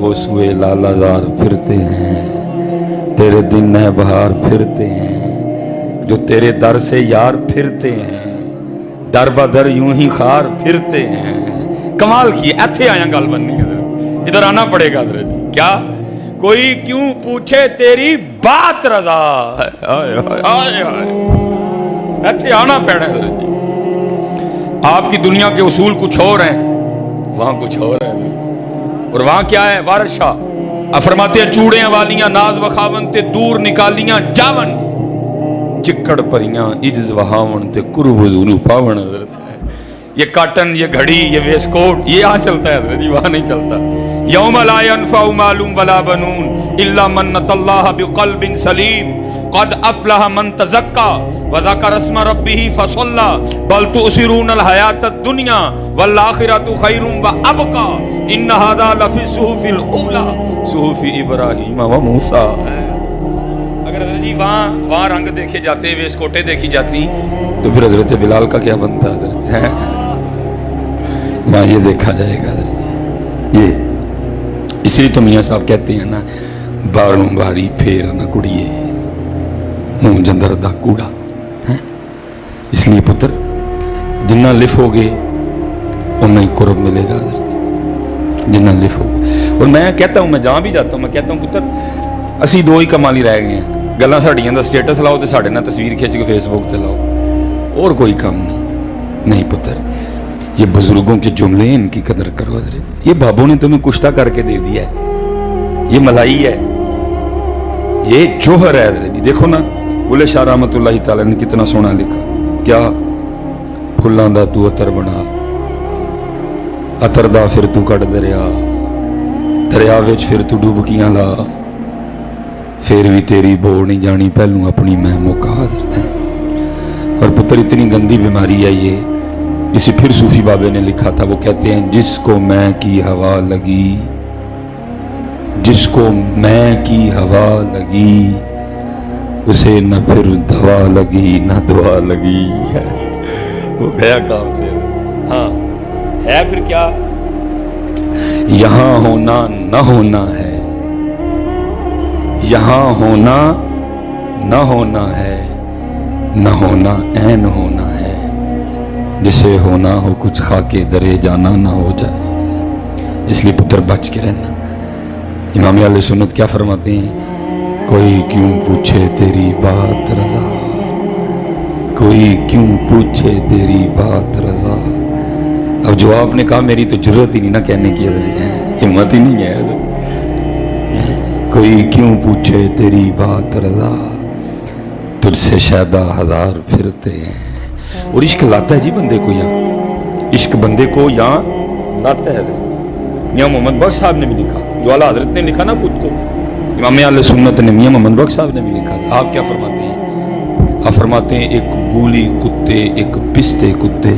وہ سوئے لالازار پھرتے ہیں، تیرے دن ہے بہار پھرتے ہیں، جو تیرے در سے یار پھرتے ہیں، در بدر یوں ہی خار پھرتے ہیں۔ کمال کی ایتھے آیا گل بننی ہے، ادھر آنا پڑے گا حضرت جی۔ کیا کوئی کیوں پوچھے تیری بات رضا، ایتھے آنا پڑا ہے حضرت جی۔ آپ کی دنیا کے اصول کچھ اور ہیں، وہاں کچھ اور ہے، اور وہاں کیا ہے؟ وارث شاہ فرماتے ہیں چوڑیاں والیاں ناز وخاون تے دور نکالیاں جاون، چکڑ پریاں عجز وہاون تے قرب حضور پاون۔ حضرت یہ کاٹن، یہ گھڑی، یہ ویس کوٹ، یہ یہاں چلتا ہے حضرت جی، وہاں نہیں چلتا۔ یوم لا ينفع مال ولا بنون الا من اتى الله بقلب سلیم قد افلح من تزکا وذکر اسم ربه فصلى بل تؤثرون الحیاۃ الدنیا والآخرۃ خیر وابقى ان هذا لفی الصحف الاولی صحف ابراہیم وموسیٰ۔ اگر حضرت جی وہاں رنگ دیکھے جاتے، ویس کوٹیں دیکھی جاتی، تو پھر حضرت بلال کا کیا بنتا حضرت؟ وہاں یہ دیکھا جائے گا حضرت، یہ اس لیے تو میاں صاحب کہتے ہیں نا، باروں باری پھیر نہ کڑیے منہ جندر دا کوڑا۔ اس لیے پتر جنہ لفو گے انہیں ہی قرب ملے گا حضرت، جنہ لفو گے۔ اور میں کہتا ہوں، میں جہاں بھی جاتا ہوں میں کہتا ہوں پتر اسی دو ہی کمالی رہ گئے ہیں، گلاں ساڈیاں دا سٹیٹس لاؤ تے ساڈے نال تصویر کھچ کے فیس بک تے لاؤ، اور کوئی کام نہیں پتر۔ یہ بزرگوں کے جملے ہیں، ان کی قدر کرو حضرت۔ یہ بابوں نے تمہیں کشتہ کر کے دے دیا ہے، یہ ملائی ہے، یہ جوہر ہے حضرت جی۔ دیکھو نا بلے شاہ رحمت اللہ تعالیٰ نے کتنا سونا لکھا، کیا پھلاں دا تو عطر بنا، عطر دا پھر تو کٹ دریا، دریا وچ پھر تو ڈوبکیاں لا، پھر بھی تیری بو نہیں جانی پہلوں اپنی میں موقع حضرت ہے۔ اور پتر اتنی گندی بیماری ہے یہ، اسے پھر صوفی بابے نے لکھا تھا، وہ کہتے ہیں جس کو میں کی ہوا لگی، جس کو میں کی ہوا لگی اسے نہ پھر دوا لگی نہ دعا لگی، وہ گیا کام سے۔ ہاں ہے پھر کیا؟ یہاں ہونا نہ ہونا ہے، یہاں ہونا نہ ہونا ہے، نہ ہونا عین ہونا ہے، جسے ہونا ہو کچھ خاکے درے جانا نہ ہو جائے۔ اس لیے پتر بچ کے رہنا۔ امام اہل سنت کیا فرماتے ہیں؟ کوئی کیوں پوچھے تیری بات رضا، کوئی کیوں پوچھے تیری بات رضا۔ اب جو آپ نے کہا میری تو ضرورت ہی نہیں نا کہنے کی، ہمت ہی نہیں ہے۔ کوئی کیوں پوچھے تیری بات رضا، تجھ سے شیدا ہزار پھرتے ہیں۔ اور عشق لاتا ہے جی بندے کو یہاں، عشق بندے کو یہاں لاتا ہے۔ میاں محمد بخش صاحب نے بھی لکھا، جو اعلیٰ حضرت نے لکھا نا خود کو، امام اہل سنت نے میاں محمد بخش صاحب نے بھی لکھا۔ آپ کیا فرماتے ہیں؟ آپ فرماتے ہیں ایک بولی کتے ایک پستے کتے،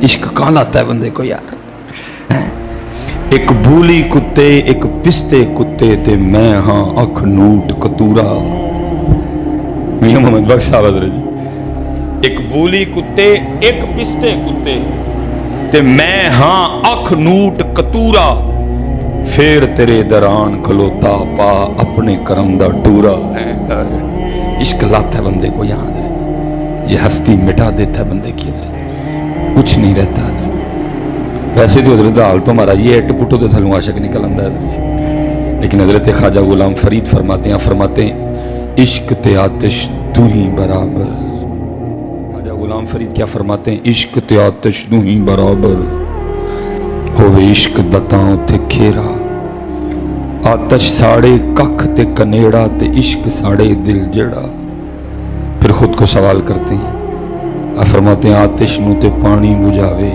عشق کہاں لاتا ہے بندے کو یار؟ ایک بولی کتے ایک پستے کتے تے میں ہاں اکھ نوٹ کتورا۔ میاں محمد بخش صاحب حضرت جی، ایک بولی کتے ایک پستے کتے تے میں ہاں اکھ نوٹ کتورا، پھر تیرے دران کھلوتا پا اپنے کرم دا ٹورا۔ عشق لاتا ہے بندے کو یہاں حضرت، یہ ہستی مٹا دیتا ہے بندے کی حضرت، کچھ نہیں رہتا حضرت۔ ویسے تو حضرت حال تو ہمارا یہ اٹ پٹو تو تھلوں عاشق نکل آندہ ہے، لیکن حضرت خواجہ غلام فرید فرماتے ہیں عشق تے آتش تو ہی برابر۔ خواجہ غلام فرید کیا فرماتے ہیں؟ عشق تے آتش تو ہی برابر، ہوئے عشق دتاں تے کھیرا، آتش ساڑے ککھ تے کنیڑا تے عشق ساڑے دل جڑا۔ پھر خود کو سوال کرتے ہیں، فرماتے ہیں آتش نو تے پانی بجھاوے،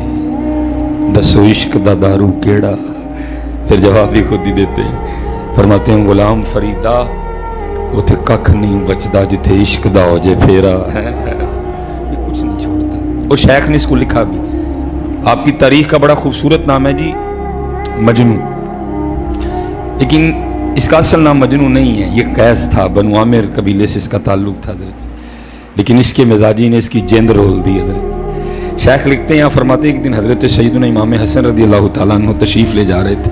دسو عشق دا دارو کیڑا۔ پھر جواب بھی خود ہی دیتے ہیں، فرماتے ہیں غلام فریدہ وہ تے ککھ نہیں بچدا جتھے عشق دا ہو جے پھیرا۔ یہ کچھ نہیں چھوڑتا۔ اور شیخ نے اس کو لکھا بھی، آپ کی تاریخ کا بڑا خوبصورت نام ہے جی مجنون، لیکن اس کا اصل نام مجنون نہیں ہے، یہ قیس تھا، بنو عامر قبیلے سے اس کا تعلق تھا حضرت، لیکن اس کے مزاجی نے اس کی جیند رول دی حضرت۔ شیخ لکھتے ہیں، یہاں فرماتے ہیں ایک دن حضرت سیدنا امام حسن رضی اللہ تعالیٰ عنہ تشریف لے جا رہے تھے،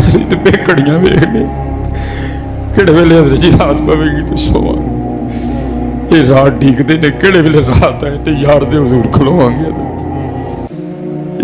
ਅਸੀਂ ਤੇ ਪੇਕੜੀਆਂ ਵੇਖਦੇ ਕਿਹੜੇ ਵੇਲੇ ਹਜ਼ਰਤ ਜੀ ਰਾਤ ਪਵੇਗੀ ਤੇ ਸੋਵਾਂਗੇ। ਇਹ ਰਾਤ ਢੀਕਦੇ ਨੇ ਕਿਹੜੇ ਵੇਲੇ ਰਾਤ ਆਏ ਤੇ ਯਾਰ ਦੇ ਹਜ਼ੂਰ ਖਲੋਵਾਂਗੇ।